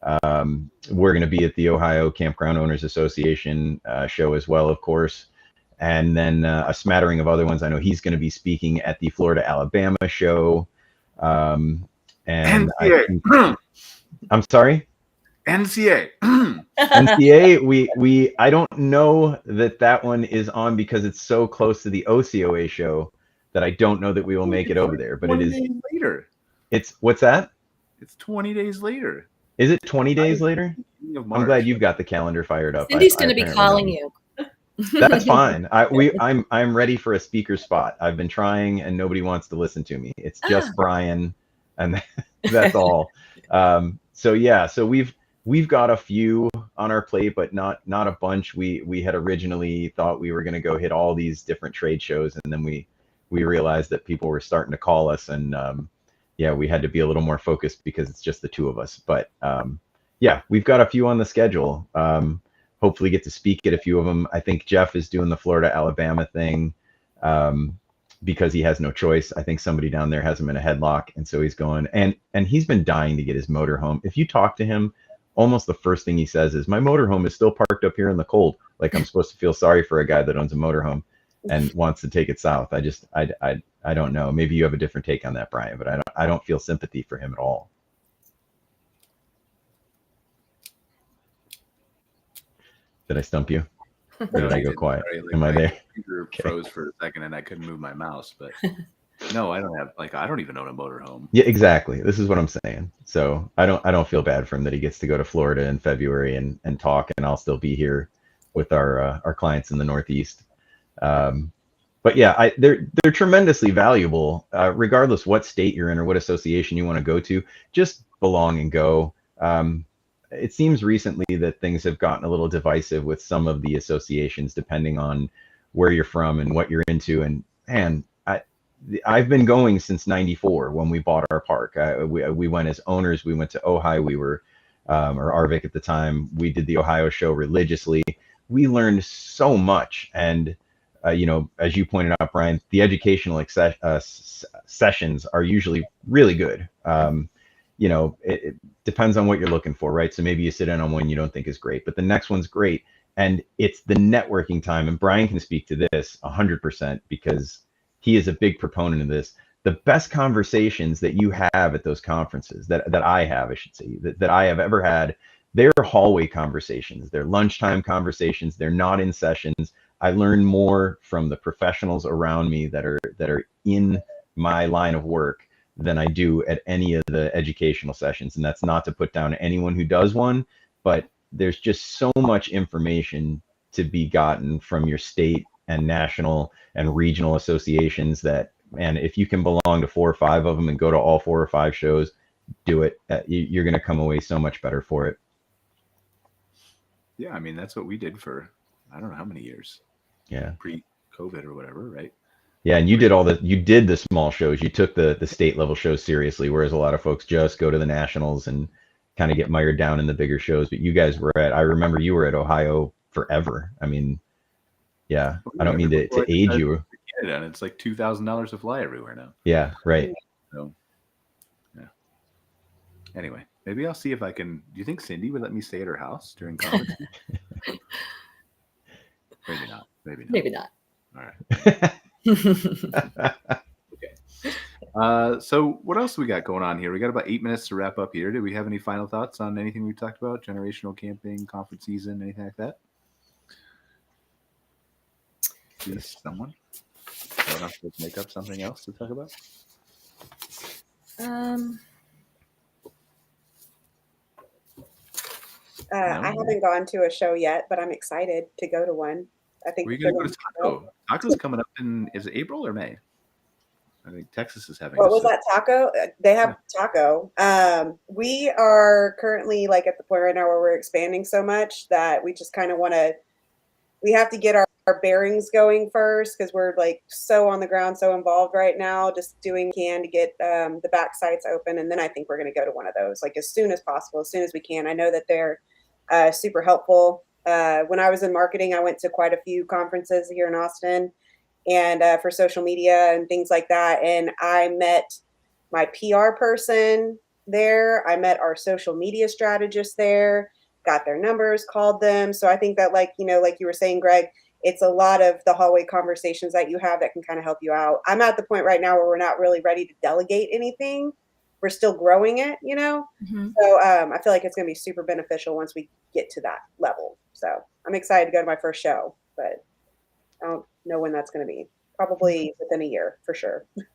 We're going to be at the Ohio Campground Owners Association show as well, of course, and then a smattering of other ones. I know he's going to be speaking at the Florida Alabama show. And I'm sorry, NCA. NCA, I don't know that one is on because it's so close to the OCOA show that I don't know that we will make it over there. But it is later. What's that? It's 20 days later. Is it 20 days later? I'm glad you've got the calendar fired up. Cindy's going to be calling you. That's fine. I'm ready for a speaker spot. I've been trying and nobody wants to listen to me. It's just Brian, and that's all. So we've got a few on our plate, but not a bunch. We had originally thought we were going to go hit all these different trade shows, and then we realized that people were starting to call us, and we had to be a little more focused because it's just the two of us. But we've got a few on the schedule. Hopefully get to speak at a few of them. I think Jeff is doing the Florida Alabama thing because he has no choice. I think somebody down there has him in a headlock, and so he's going. And he's been dying to get his motorhome. If you talk to him, almost the first thing he says is, my motorhome is still parked up here in the cold. Like, I'm supposed to feel sorry for a guy that owns a motorhome and wants to take it south. I don't know. Maybe you have a different take on that, Brian, but I don't feel sympathy for him at all. Did I stump you? Or did I go quiet? Sorry, Am I there? Computer froze for a second and I couldn't move my mouse, but No, I don't have, like, I don't even own a motorhome. Yeah, exactly. This is what I'm saying. So I don't feel bad for him that he gets to go to Florida in February and talk, and I'll still be here with our clients in the Northeast. But yeah, they're tremendously valuable, regardless what state you're in or what association you want to go to. Just belong and go. It seems recently that things have gotten a little divisive with some of the associations, depending on where you're from and what you're into. And man, I've been going since '94 when we bought our park. We went as owners. We went to Ojai. We were, or Arvik at the time. We did the Ohio show religiously. We learned so much. And, as you pointed out, Brian, the educational sessions are usually really good. It depends on what you're looking for, right? So maybe you sit in on one you don't think is great, but the next one's great. And it's the networking time. And Brian can speak to this 100% because he is a big proponent of this. The best conversations that you have at those conferences, that I have, I should say, that I have ever had, they're hallway conversations. They're lunchtime conversations. They're not in sessions. I learn more from the professionals around me that are in my line of work than I do at any of the educational sessions. And that's not to put down anyone who does one, but there's just so much information to be gotten from your state and national and regional associations that, man, if you can belong to 4 or 5 of them and go to all 4 or 5 shows, do it. You're going to come away so much better for it. Yeah, I mean, that's what we did for, I don't know how many years. Yeah. Pre-COVID or whatever, right? Yeah, and you did the small shows. You took the state level shows seriously, whereas a lot of folks just go to the nationals and kind of get mired down in the bigger shows. But you guys I remember you were at Ohio forever. I mean, yeah, I don't mean to age you. And it's like $2,000 to fly everywhere now. Yeah, right. So, yeah. Anyway, maybe I'll see if I can. Do you think Cindy would let me stay at her house during conference? Maybe not. Maybe not. All right. Okay. So what else we got going on here? We got about 8 minutes to wrap up here. Do we have any final thoughts on anything we talked about? Generational camping, conference season, anything like that? Please, someone? Someone else would make up something else to talk about? I haven't gone to a show yet, but I'm excited to go to one. I think we're going to go to Taco. Taco's coming up is it April or May? I think Texas is having. What was that, Taco? They have Taco. We are currently like at the point right now where we're expanding so much that we just kind of we have to get our bearings going first because we're like so on the ground, so involved right now, just doing what we can to get the back sites open. And then I think we're going to go to one of those like as soon as possible, as soon as we can. I know that they're super helpful. When I was in marketing, I went to quite a few conferences here in Austin and for social media and things like that. And I met my PR person there. I met our social media strategist there, got their numbers, called them. So I think that like you were saying, Greg, it's a lot of the hallway conversations that you have that can kind of help you out. I'm at the point right now where we're not really ready to delegate anything. We're still growing it, Mm-hmm. So I feel like it's going to be super beneficial once we get to that level. So I'm excited to go to my first show, but I don't know when that's going to be. Probably within a year for sure. All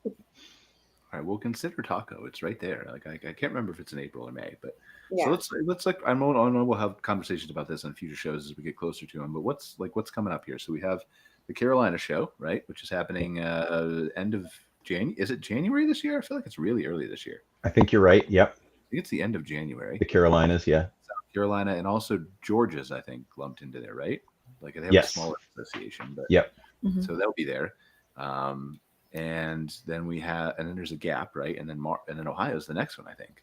right, we'll consider Taco. It's right there. Like I can't remember if it's in April or May, but yeah. So let's like I know we'll have conversations about this on future shows as we get closer to them. But what's coming up here? So we have the Carolina show, right, which is happening end of January. Is it January this year? I feel like it's really early this year. I think you're right. Yep. I think it's the end of January. The Carolinas, yeah. South Carolina and also Georgia's, I think, lumped into there, right? Like they have a smaller association, but yep. Mm-hmm. So they'll be there. And then there's a gap, right? And then Ohio's the next one, I think.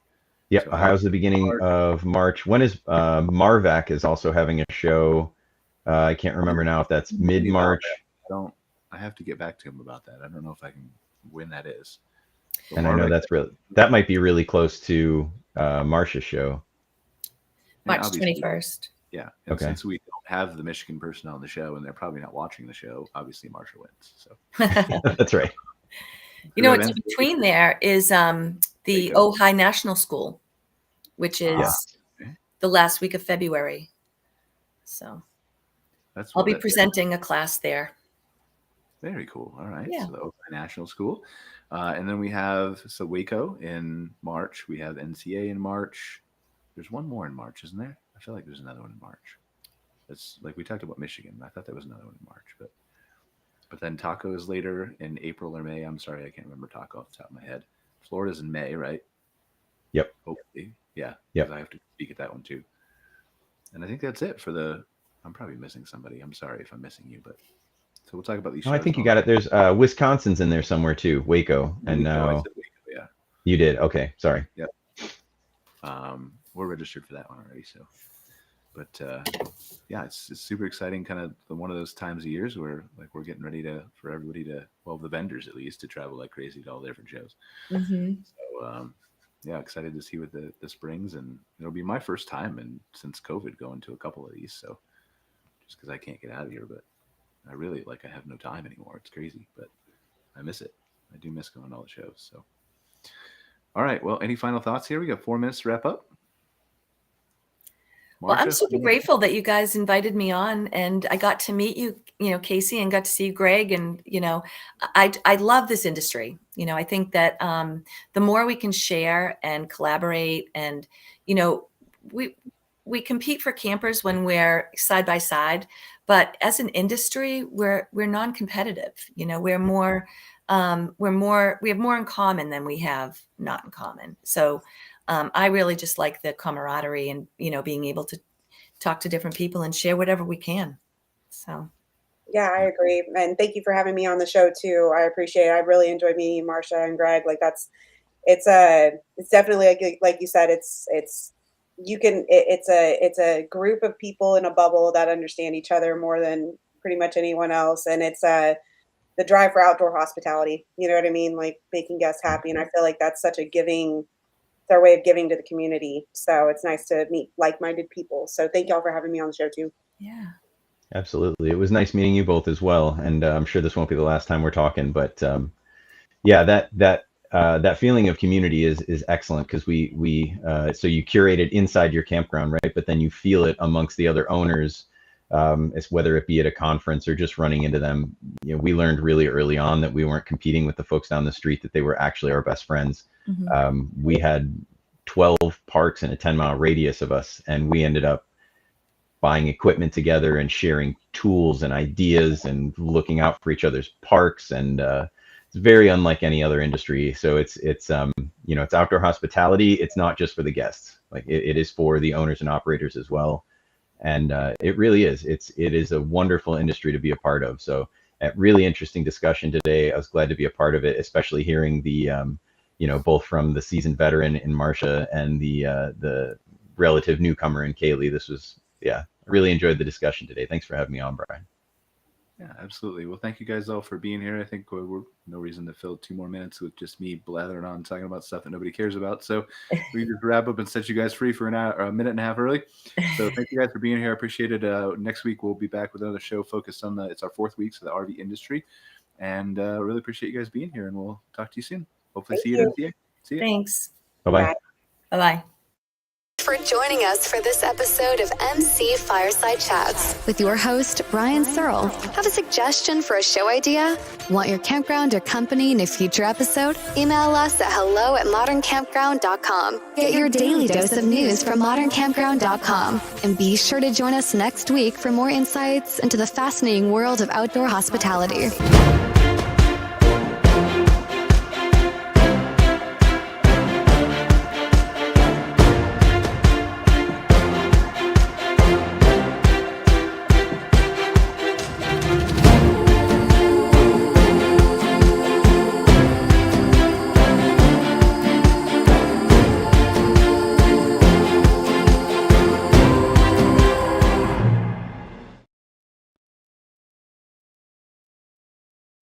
Yep, so Ohio's the beginning of March. When is Marvac is also having a show? I can't remember now if that's mid-March. I have to get back to him about that. I don't know if I can when that is. But and Marvac, I know that might be really close to Marcia's show. March 21st. Yeah. And since we don't have the Michigan person on the show and they're probably not watching the show, obviously Marcia wins. So that's right. What's in between there is the Ojai National School, which is the last week of February. So I'll be presenting a class there. Very cool. All right. Yeah. So the Ojai National School. And then we have, so Waco in March. We have NCA in March. There's one more in March, isn't there? I feel like there's another one in March. It's like we talked about Michigan. I thought there was another one in March, but then Taco is later in April or May. I'm sorry, I can't remember Taco off the top of my head. Florida's in May, right? Yep. Hopefully. Yeah. Yep. I have to speak at that one too. And I think that's it for I'm probably missing somebody. I'm sorry if I'm missing you, but so we'll talk about these. Oh, I think you got it. There's Wisconsin's in there somewhere too, Waco. And now I said Waco, yeah. You did. Okay. Sorry. Yep. We're registered for that one already. So, but yeah, it's super exciting. Kind of one of those times of years where like we're getting ready for everybody the vendors at least to travel like crazy to all the different shows. Mm-hmm. So, yeah, excited to see what this brings, and it'll be my first time since COVID going to a couple of these. So just because I can't get out of here, but I really I have no time anymore. It's crazy, but I miss it. I do miss going to all the shows. So, all right. Well, any final thoughts here? We got 4 minutes to wrap up. Well, I'm Marcia? super grateful that you guys invited me on, and I got to meet you, Casey, and got to see Greg. And, I love this industry. I think that the more we can share and collaborate and, we compete for campers when we're side by side, but as an industry, we're non-competitive. We have more in common than we have not in common. So I really just like the camaraderie and, being able to talk to different people and share whatever we can. So. Yeah, I agree. And thank you for having me on the show too. I appreciate it. I really enjoyed meeting Marcia and Greg. It's definitely like you said, it's a group of people in a bubble that understand each other more than pretty much anyone else. And it's the drive for outdoor hospitality. You know what I mean? Like making guests happy. And I feel like that's such it's our way of giving to the community. So it's nice to meet like-minded people. So thank y'all for having me on the show too. Yeah. Absolutely. It was nice meeting you both as well. And I'm sure this won't be the last time we're talking, but yeah, that feeling of community is excellent because so you curate it inside your campground, right? But then you feel it amongst the other owners, whether it be at a conference or just running into them. We learned really early on that we weren't competing with the folks down the street, that they were actually our best friends. Mm-hmm. We had 12 parks in a 10-mile radius of us, and we ended up buying equipment together and sharing tools and ideas and looking out for each other's parks. And it's very unlike any other industry. So it's outdoor hospitality. It's not just for the guests. It is for the owners and operators as well. And it really is. It is a wonderful industry to be a part of. So a really interesting discussion today. I was glad to be a part of it, especially hearing the both from the seasoned veteran in Marcia and the relative newcomer in Kaylee. This was, I really enjoyed the discussion today. Thanks for having me on, Brian. Yeah, absolutely. Well, thank you guys all for being here. I think we're no reason to fill 2 more minutes with just me blathering on, talking about stuff that nobody cares about. So we just wrap up and set you guys free for an hour, or a minute and a half early. So thank you guys for being here. I appreciate it. Next week, we'll be back with another show focused on it's our 4th week, so the RV industry. And really appreciate you guys being here, and we'll talk to you soon. Hopefully see you at MTA. See you. Thanks. Bye-bye. Bye-bye. For joining us for this episode of MC Fireside Chats with your host, Brian Searl. Have a suggestion for a show idea? Want your campground or company in a future episode? Email us at hello@moderncampground.com. Get your daily dose of news from moderncampground.com. And be sure to join us next week for more insights into the fascinating world of outdoor hospitality.